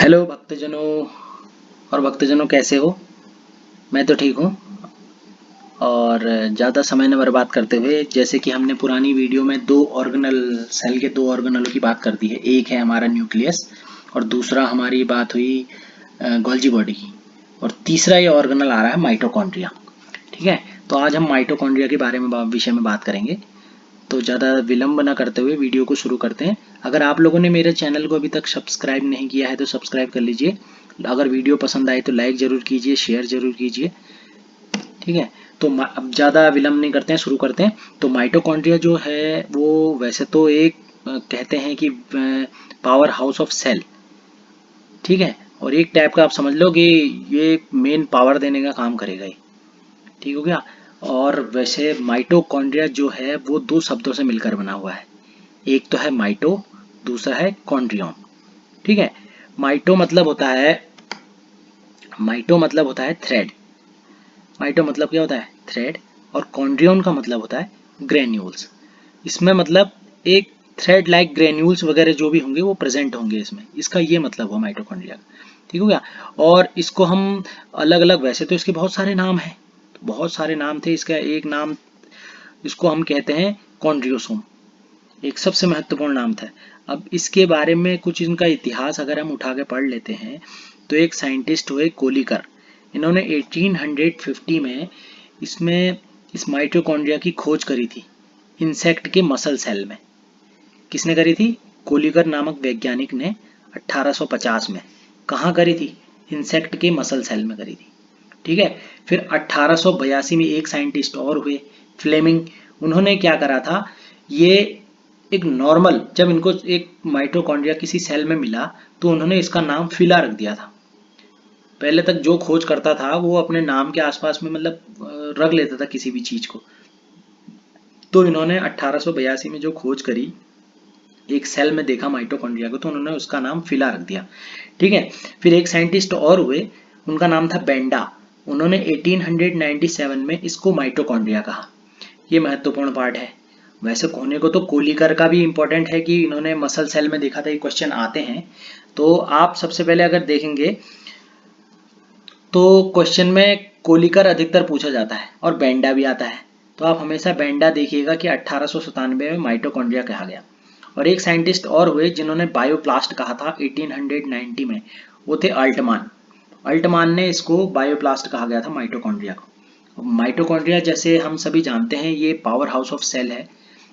Hello भक्तजनों और भक्तजनों, कैसे हो? मैं तो ठीक हूँ। और ज़्यादा समय न बर्बाद करते हुए, जैसे कि हमने पुरानी वीडियो में दो ऑर्गेनल सेल के दो ऑर्गेनलों की बात कर दी है। एक है हमारा न्यूक्लियस और दूसरा हमारी बात हुई गोल्जी बॉडी की, और तीसरा ये ऑर्गेनल आ रहा है माइटोकॉन्ड्रिया। ठीक है, तो आज हम माइटोकॉन्ड्रिया के बारे में विषय में बात करेंगे। तो ज़्यादा विलंब न करते हुए वीडियो को शुरू करते हैं। अगर आप लोगों ने मेरे चैनल को अभी तक सब्सक्राइब नहीं किया है तो सब्सक्राइब कर लीजिए। अगर वीडियो पसंद आए तो लाइक ज़रूर कीजिए, शेयर ज़रूर कीजिए। ठीक है, तो अब ज़्यादा विलंब नहीं करते हैं, शुरू करते हैं। तो माइटोकॉन्ड्रिया जो है वो वैसे तो एक कहते हैं कि पावर हाउस ऑफ सेल। ठीक है, और एक टाइप का आप समझ लो कि ये मेन पावर देने का काम करेगा ही। ठीक हो गया। और वैसे माइटोकॉन्ड्रिया जो है वो दो शब्दों से मिलकर बना हुआ है। एक तो है माइटो, दूसरा है कॉन्ड्रियन। ठीक है, माइटो मतलब होता है थ्रेड। माइटो मतलब क्या होता है? थ्रेड। और कॉन्ड्रियन का मतलब होता है ग्रेन्यूल्स। इसमें मतलब एक थ्रेड लाइक ग्रेन्यूल्स वगैरह जो भी होंगे वो प्रेजेंट होंगे इसमें। इसका ये मतलब हुआ माइटोकॉन्ड्रिया। ठीक हो गया। और इसको हम अलग अलग, वैसे तो इसके बहुत सारे नाम हैं, बहुत सारे नाम थे। इसका एक नाम, इसको हम कहते हैं कॉन्ड्रियोसोम, एक सबसे महत्वपूर्ण नाम था। अब इसके बारे में कुछ इनका इतिहास अगर हम उठा के पढ़ लेते हैं तो एक साइंटिस्ट हुए कोलिकर। इन्होंने 1850 में इस माइटोकॉन्ड्रिया की खोज करी थी इंसेक्ट के मसल सेल में। किसने करी थी? कोलिकर नामक वैज्ञानिक ने 1850 में। कहाँ करी थी? इंसेक्ट के मसल सेल में करी थी। ठीक है, फिर 1882 में एक साइंटिस्ट और हुए, फ्लेमिंग। उन्होंने क्या करा था, ये एक नॉर्मल, जब इनको एक माइटोकॉन्ड्रिया किसी सेल में मिला तो उन्होंने इसका नाम फिला रख दिया था। पहले तक जो खोज करता था वो अपने नाम के आसपास में मतलब रख लेता था किसी भी चीज को। तो इन्होंने 1882 में जो खोज करी, एक सेल में देखा माइटोकॉन्ड्रिया को, तो उन्होंने उसका नाम फिला रख दिया। ठीक है, फिर एक साइंटिस्ट और हुए, उनका नाम था बेंडा। उन्होंने 1897 में इसको माइटोकॉन्ड्रिया कहा। ये महत्वपूर्ण पार्ट है। वैसे होने को तो कोलिकर का भी इंपॉर्टेंट है कि इन्होंने मसल सेल में देखा था, ये क्वेश्चन आते हैं। तो आप सबसे पहले अगर देखेंगे तो क्वेश्चन में कोलिकर अधिकतर पूछा जाता है और बेंडा भी आता है। तो आप हमेशा बेंडा देखिएगा कि 1897 में माइटोकॉन्ड्रिया कहा गया। और एक साइंटिस्ट और हुए जिन्होंने बायोप्लास्ट कहा था 1890 में, वो थे अल्टमान। अल्टमान ने इसको बायोप्लास्ट कहा गया था माइटोकॉन्ड्रिया को। माइटोकॉन्ड्रिया जैसे हम सभी जानते हैं ये पावर हाउस ऑफ सेल है,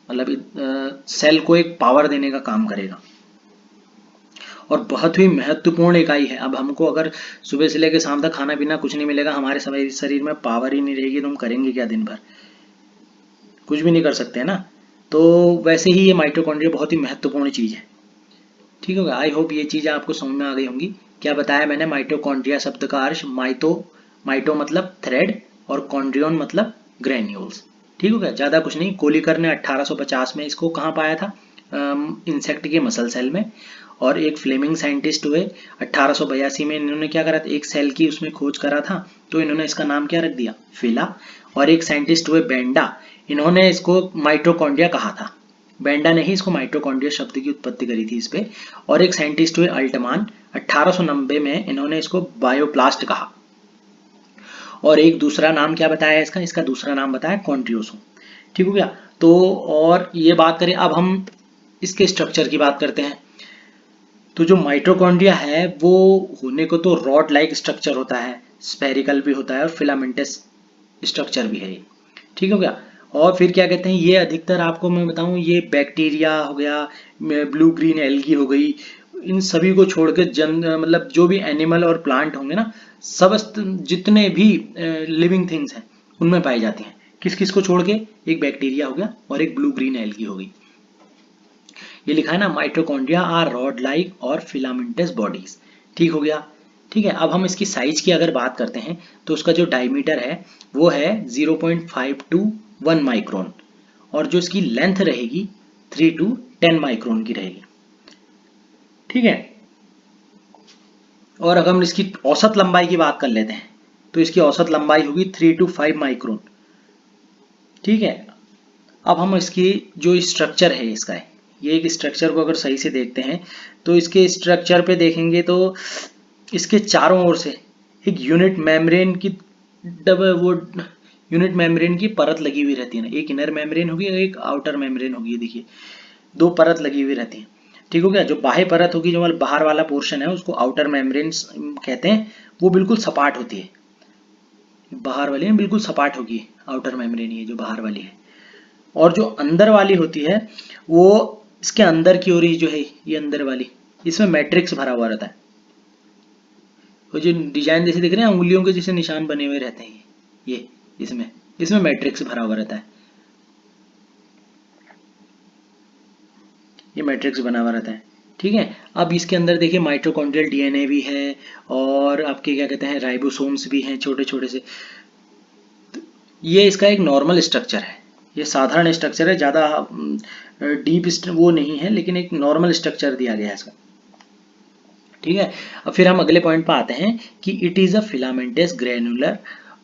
मतलब सेल को एक पावर देने का काम करेगा और बहुत ही महत्वपूर्ण इकाई है। अब हमको अगर सुबह से लेकर शाम तक खाना पीना कुछ नहीं मिलेगा, हमारे शरीर में पावर ही नहीं रहेगी, तो हम करेंगे क्या दिन भर? कुछ भी नहीं कर सकते हैं ना। तो वैसे ही ये माइटोकॉन्ड्रिया बहुत ही महत्वपूर्ण चीज़ है। ठीक होगा, आई होप ये चीज़ें आपको समझ में आ गई होंगी। क्या बताया मैंने? माइटोकॉन्ड्रिया शब्द का अर्थ माइटो मतलब थ्रेड और कॉन्ड्रियन मतलब ग्रेन्यूल्स। ठीक हो गया, ज़्यादा कुछ नहीं। कोलिकर ने 1850 में इसको कहाँ पाया था? इंसेक्ट के मसल सेल में। और एक फ्लेमिंग साइंटिस्ट हुए 1882 में, इन्होंने क्या करा था, एक सेल की उसमें खोज करा था, तो इन्होंने इसका नाम क्या रख दिया? फिला। और एक साइंटिस्ट हुए बेंडा, इन्होंने इसको माइटोकॉन्ड्रिया कहा था। बेंडा ने ही इसको माइटोकॉन्ड्रिया शब्द की उत्पत्ति करी थी इस पे। और एक साइंटिस्ट हुए अल्टमान, 1890 में इन्होंने इसको बायोप्लास्ट कहा। और एक दूसरा नाम क्या बताया इसका? इसका दूसरा नाम बताया कॉन्ड्रियोसोम। ठीक हो गया। तो और ये बात करें, अब हम इसके स्ट्रक्चर की बात करते हैं। तो जो माइटोकॉन्ड्रिया है वो होने को तो रॉड लाइक स्ट्रक्चर होता है, स्फेरिकल भी होता है और फिलामेंटस स्ट्रक्चर भी है ये। ठीक हो गया। और फिर क्या कहते हैं, ये अधिकतर आपको मैं बताऊं, ये बैक्टीरिया हो गया, ब्लू ग्रीन एल्गी हो गई, इन सभी को छोड़ के मतलब जो भी एनिमल और प्लांट होंगे ना, सब जितने भी लिविंग थिंग्स हैं उनमें पाई जाती हैं। किस किस को छोड़ के? एक बैक्टीरिया हो गया और एक ब्लू ग्रीन एल्गी हो गई। ये लिखा है ना, माइटोकॉन्ड्रिया आर रॉड लाइक और फिलामेंटस बॉडीज। ठीक हो गया। ठीक है, अब हम इसकी साइज की अगर बात करते हैं तो उसका जो डायमीटर है वो है 0.5 to 1 माइक्रोन, और जो इसकी लेंथ रहेगी 3 to 10 माइक्रोन की रहेगी। ठीक है, और अगर हम इसकी औसत लंबाई की बात कर लेते हैं तो इसकी औसत लंबाई होगी 3 to 5 माइक्रोन। ठीक है, अब हम इसकी जो स्ट्रक्चर है इसका है, ये एक स्ट्रक्चर को अगर सही से देखते हैं तो इसके स्ट्रक्चर पे देखेंगे तो इसके चारों ओर से एक यूनिट मेम्ब्रेन की यूनिट मेम्ब्रेन की परत लगी हुई रहती है ना, एक इनर मेम्ब्रेन होगी और एक आउटर मेम्ब्रेन होगी। देखिए दो परत लगी हुई रहती है, ठीक हो गया। जो बाह्य परत होगी, जो बाहर वाला पोर्शन है, उसको आउटर मेम्ब्रेन कहते हैं। वो बिल्कुल सपाट होती है, बाहर वाली में बिल्कुल सपाट होगी आउटर मेम्ब्रेन, ये जो बाहर वाली है। और जो अंदर वाली होती है वो इसके अंदर की ओर ही जो है, ये अंदर वाली, इसमें मैट्रिक्स भरा हुआ रहता है। वो जो डिजाइन जैसे दिख रहे हैं उंगलियों के जैसे निशान बने हुए रहते हैं, ये इसमें इसमें मैट्रिक्स भरा हुआ रहता है, ये मैट्रिक्स बना हुआ रहता है, ठीक है। अब इसके अंदर देखिए माइटोकॉन्ड्रियल डीएनए भी है और आपके क्या कहते हैं राइबोसोम्स भी हैं छोटे छोटे से। ये इसका एक नॉर्मल स्ट्रक्चर है, ये साधारण स्ट्रक्चर है, ज़्यादा डीप वो नहीं है, लेकिन एक नॉर्मल स्ट्रक्चर दिया गया है इसका, ठीक है। अब फिर हम अगले पॉइंट पर आते हैं कि it is a filamentous granular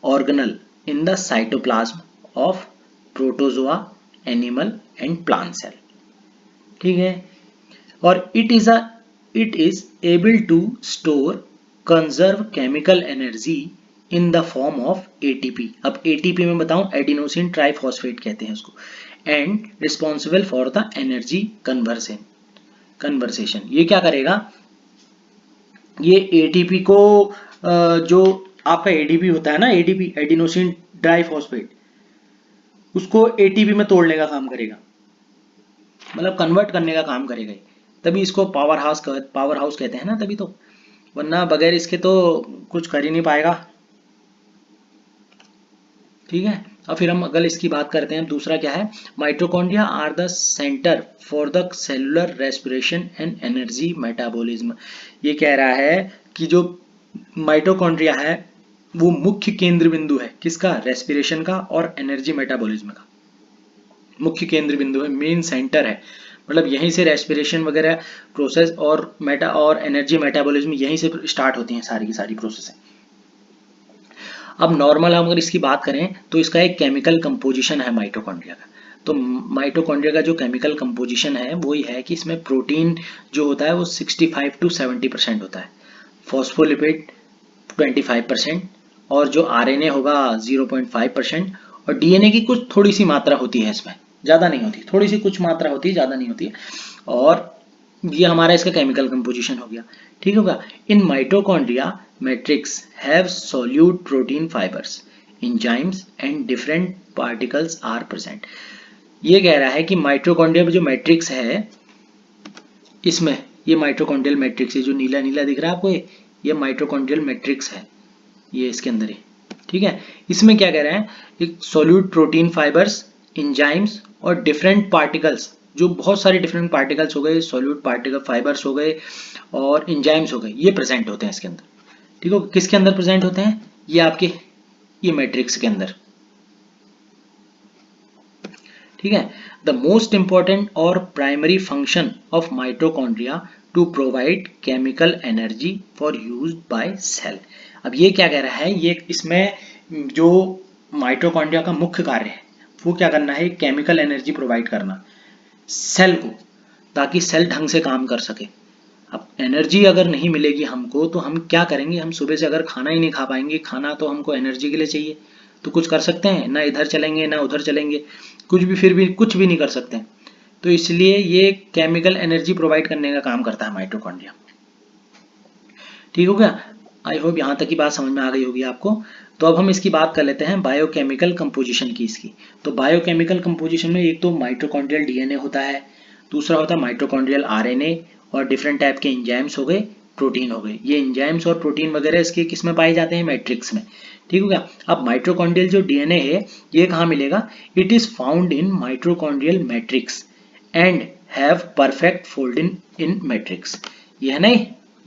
organelle in the cytoplasm of protozoa animal and plant cell, ठीक है। और it is able to store conserve chemical energy in the form of ATP. अब एटीपी में बताऊं, एडिनोसिन ट्राइफॉस्फेट कहते हैं उसको, and responsible for the energy conversation. ये क्या करेगा, ये एटीपी को जो आपका एडीपी होता है ना, एडीपी एडिनोसिन डाइफॉस्फेट, उसको एटीपी में तोड़ने का काम करेगा, मतलब कन्वर्ट करने का काम करेगा। तभी इसको पावर हाउस कहते हैं ना, तभी तो, वरना बगैर इसके तो कुछ कर ही नहीं पाएगा, ठीक है। अब फिर हम अगर इसकी बात करते हैं, दूसरा क्या है, mitochondria are the centre for the cellular respiration and energy metabolism. ये कह रहा है कि जो माइटोकॉन्ड्रिया है वो मुख्य केंद्र बिंदु है, किसका, रेस्पिरेशन का और एनर्जी मेटाबॉलिज्म का मुख्य केंद्र बिंदु है, मेन सेंटर है। मतलब यहीं से रेस्पिरेशन वगैरह प्रोसेस और एनर्जी मेटाबॉलिज्म यहीं से स्टार्ट होती हैं सारी की सारी प्रोसेस। अब नॉर्मल हम अगर इसकी बात करें तो इसका एक केमिकल कंपोजिशन है माइटोकॉन्ड्रिया का। तो माइटोकॉन्ड्रिया का जो केमिकल कंपोजिशन है वही है कि इसमें प्रोटीन जो होता है वो 65 to 70% होता है, फॉस्फोलिपिड 25% और जो आरएनए होगा 0.5% और डीएनए की कुछ थोड़ी सी मात्रा होती है, इसमें ज़्यादा नहीं होती, थोड़ी सी कुछ मात्रा होती है, ज़्यादा नहीं होती है। और ये हमारा इसका केमिकल कंपोजिशन हो गया, ठीक होगा। In mitochondria matrix have solute protein fibres, enzymes and different particles are present. ये कह रहा है कि माइटोकॉन्ड्रिया में जो मैट्रिक्स है, इसमें ये माइटोकॉन्ड्रियल मैट्रिक्स है, जो नीला नीला दिख रहा है आपको, ये माइटोकॉन्ड्रियल मैट्रिक्स है, ये इसके अंदर ही, ठीक है। इसमें क्या कह रहे हैं, एक सोल्यूट प्रोटीन फाइबर्स, एंजाइम्स और डिफरेंट पार्टिकल्स, जो बहुत सारे डिफरेंट पार्टिकल्स हो गए, सोल्यूट पार्टिकल फाइबर्स हो गए और एंजाइम्स हो गए, ये प्रेजेंट होते हैं इसके अंदर, ठीक है। किसके अंदर प्रेजेंट होते हैं, ये आपके ये मैट्रिक्स के अंदर, ठीक है। द मोस्ट इंपॉर्टेंट और primary function of mitochondria to provide chemical energy for use by cell. अब ये क्या कह रहा है, ये इसमें जो माइटोकॉन्ड्रिया का मुख्य कार्य है वो क्या करना है, केमिकल एनर्जी प्रोवाइड करना सेल को, ताकि सेल ढंग से काम कर सके। अब एनर्जी अगर नहीं मिलेगी हमको तो हम क्या करेंगे, हम सुबह से अगर खाना ही नहीं खा पाएंगे, खाना तो हमको एनर्जी के लिए चाहिए, तो कुछ कर सकते हैं ना, इधर चलेंगे ना उधर चलेंगे, कुछ भी फिर भी कुछ भी नहीं कर सकते। तो इसलिए ये केमिकल एनर्जी प्रोवाइड करने का काम करता है माइटोकॉन्ड्रिया, ठीक हो गया। आई होप यहाँ तक की बात समझ में आ गई होगी आपको। तो अब हम इसकी बात कर लेते हैं बायोकेमिकल कंपोजिशन की इसकी। तो बायोकेमिकल कंपोजिशन में एक तो माइटोकॉन्ड्रियल डीएनए होता है, दूसरा होता है माइटोकॉन्ड्रियल आरएनए और डिफरेंट टाइप के एंजाइम्स हो गए, प्रोटीन हो गए। ये एंजाइम्स और प्रोटीन वगैरह इसके किस में पाए जाते हैं, मैट्रिक्स में, ठीक हो गया। अब माइटोकॉन्ड्रियल जो डीएनए है ये कहाँ मिलेगा, it is found in mitochondrial matrix and have perfect folding in matrix. ये है ना,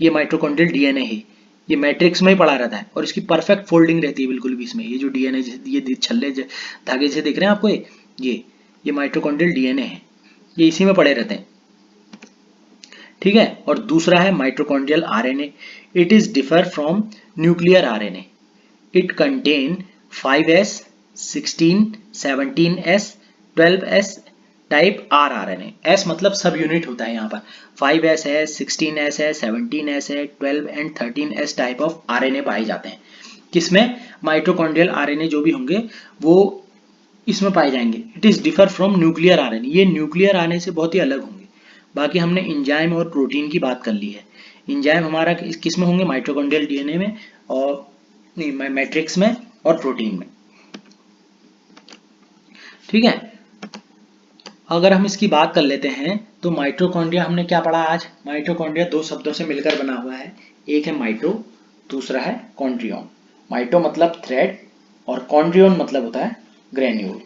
ये माइटोकॉन्ड्रियल डीएनए है, ये मैट्रिक्स में ही पड़ा रहता है और इसकी परफेक्ट फोल्डिंग रहती है बिल्कुल भी इसमें। ये जो डीएनए ये छल्ले धागे से दिख रहे हैं आपको, ये माइटोकॉन्ड्रियल डीएनए है, ये इसी में पड़े रहते हैं, ठीक है। और दूसरा है mitochondrial RNA, it is differ from nuclear RNA, it contain 5s 16 17s 12s type rRNA। S मतलब सब यूनिट होता है यहाँ पर, 5S है, 16S है, 17S है, 12 and 13S type of RNA पाए जाते हैं। किसमें? माइटोकॉन्ड्रियल RNA जो भी होंगे वो इसमें पाए जाएंगे। It is differ from nuclear RNA, ये न्यूक्लियर RNA से बहुत ही अलग होंगे। बाकी हमने इंजाइम और प्रोटीन की बात कर ली है। इंजाइम हमारा किस में होंगे? माइटोकॉन्ड्रियल DNA में, और नहीं, मैट्रिक्स में और प्रोटीन में। ठीक है, अगर हम इसकी बात कर लेते हैं तो माइटोकॉन्ड्रिया हमने क्या पढ़ा आज? माइटोकॉन्ड्रिया दो शब्दों से मिलकर बना हुआ है, एक है माइटो, दूसरा है कॉन्ड्रियोन। माइटो मतलब थ्रेड और कॉन्ड्रियोन मतलब होता है ग्रेन्यूल।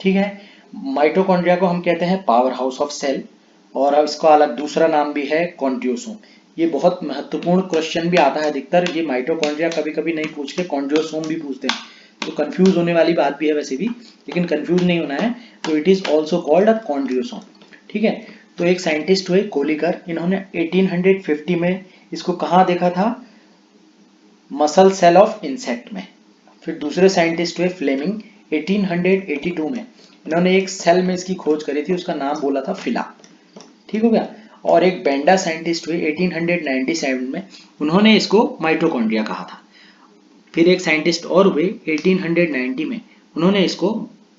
ठीक है, माइटोकॉन्ड्रिया को हम कहते हैं पावर हाउस ऑफ सेल, और अब इसका अलग दूसरा नाम भी है कॉन्ड्रियोसोम। ये बहुत महत्वपूर्ण क्वेश्चन भी आता है अधिकतर, ये माइटोकॉन्ड्रिया कभी कभी नहीं पूछ के कॉन्ड्रियोसोम भी पूछते हैं, तो कंफ्यूज होने वाली बात भी है वैसे भी, लेकिन कंफ्यूज नहीं होना है। तो it is also called a chondriosome. ठीक है, तो एक साइंटिस्ट हुए कोलिकर, इन्होंने 1850 में इसको कहाँ देखा था? मसल सेल ऑफ इंसेक्ट में। फिर दूसरे साइंटिस्ट हुए फ्लेमिंग, 1882 में इन्होंने एक सेल में इसकी खोज करी थी, उसका नाम बोला था फिला। ठीक हो गया। और एक बेंडा साइंटिस्ट हुए 1897 में, उन्होंने इसको माइटोकॉन्ड्रिया कहा था। फिर एक साइंटिस्ट और हुए 1890 में, उन्होंने इसको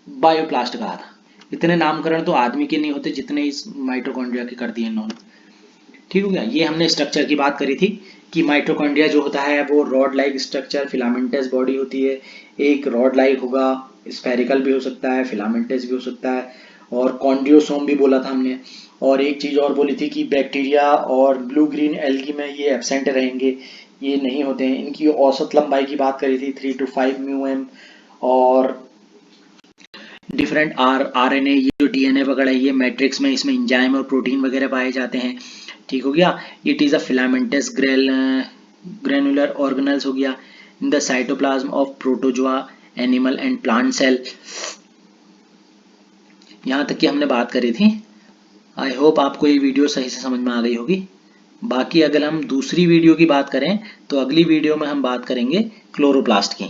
बायोप्लास्ट कहा था। इतने नामकरण तो आदमी के नहीं होते जितने इस माइटोकॉन्ड्रिया के कर दिए इन्होंने। ठीक हो गया, ये हमने स्ट्रक्चर की बात करी थी कि माइटोकॉन्ड्रिया जो होता है वो rod like structure, filamentous body होती है। एक रॉड लाइक होगा, स्फेरिकल भी हो सकता है, फिलामेंटस भी हो सकता है, और कॉन्ड्रियोसोम भी बोला था हमने। और एक चीज और बोली थी कि बैक्टीरिया और ब्लू ग्रीन एल्गी में ये एब्सेंट रहेंगे, ये नहीं होते हैं। इनकी औसत लंबाई की बात करी थी 3 to 5 म्यूएम। और डिफरेंट RNA, ये जो DNA वगैरह ये मैट्रिक्स में, इसमें इंजाइम और प्रोटीन वगैरह पाए जाते हैं। ठीक हो गया। It is a filamentous granular organelles हो गया in the cytoplasm of protozoa, animal and plant cell. यहाँ तक की हमने बात करी थी। आई होप आपको ये वीडियो सही से समझ में आ गई होगी। बाकी अगर हम दूसरी वीडियो की बात करें तो अगली वीडियो में हम बात करेंगे क्लोरोप्लास्ट की।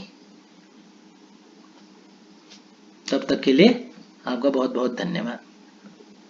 तब तक के लिए आपका बहुत बहुत धन्यवाद।